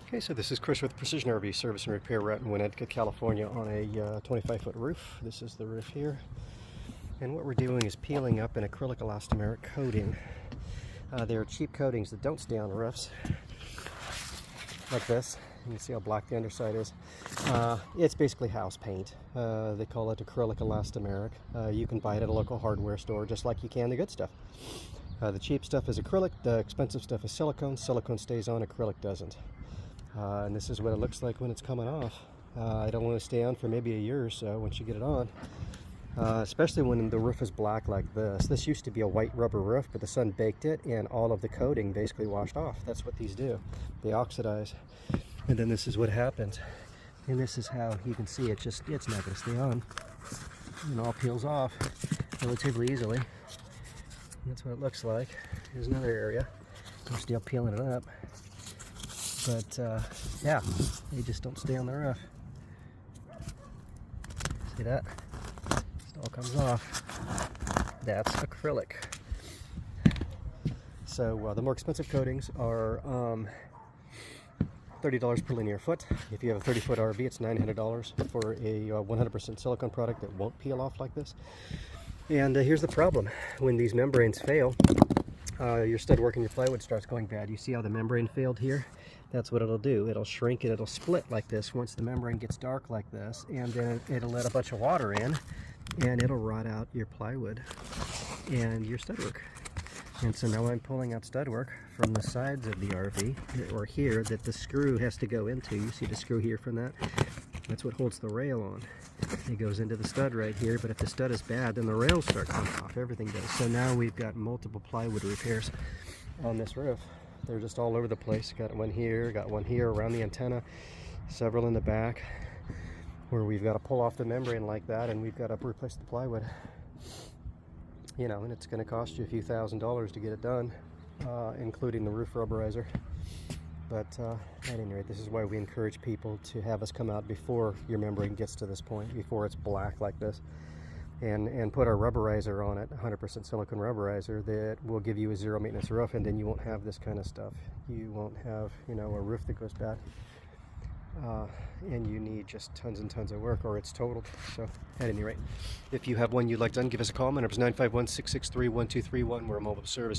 Okay, so this is Chris with Precision RV Service and Repair right in Winnetka, California on a 25-foot roof. This is the roof here. And what we're doing is peeling up an acrylic elastomeric coating. They're cheap coatings that don't stay on roofs, like this. You can see how black the underside is. It's basically house paint. They call it acrylic elastomeric. You can buy it at a local hardware store just like you can the good stuff. The cheap stuff is acrylic, the expensive stuff is silicone. Silicone stays on, acrylic doesn't. And this is what it looks like when it's coming off. It'll only stay on for maybe a year or so once you get it on. Especially when the roof is black like this. This used to be a white rubber roof, but the sun baked it and all of the coating basically washed off. That's what these do. They oxidize. And then this is what happens. And this is how you can see it's not going to stay on. And it all peels off relatively easily. That's what it looks like. Here's another area. I'm still peeling it up. But yeah, they just don't stay on the roof. See that? It all comes off. That's acrylic. So the more expensive coatings are $30 per linear foot. If you have a 30-foot RV, it's $900 for a 100% silicone product that won't peel off like this. And here's the problem. When these membranes fail, your stud work and your plywood starts going bad. You see how the membrane failed here? That's what it'll do. It'll shrink and it'll split like this once the membrane gets dark like this, and then it'll let a bunch of water in and it'll rot out your plywood and your stud work. And so now I'm pulling out stud work from the sides of the RV, or here, that the screw has to go into. You see the screw here from that? That's what holds the rail on. It goes into the stud right here, but if the stud is bad, then the rails start coming off. Everything does. So now we've got multiple plywood repairs on this roof. They're just all over the place. Got one here around the antenna, several in the back, where we've got to pull off the membrane like that, and we've got to replace the plywood. You know, and it's going to cost you a few $1,000s to get it done, including the roof rubberizer. But at any rate, this is why we encourage people to have us come out before your membrane gets to this point, before it's black like this, and put our rubberizer on it, 100% silicone rubberizer that will give you a zero maintenance roof, and then you won't have this kind of stuff. You won't have, you know, a roof that goes bad. And you need just tons and tons of work, or it's totaled. So at any rate, if you have one you'd like done, give us a call. My number is 951-663-1231. We're a mobile service.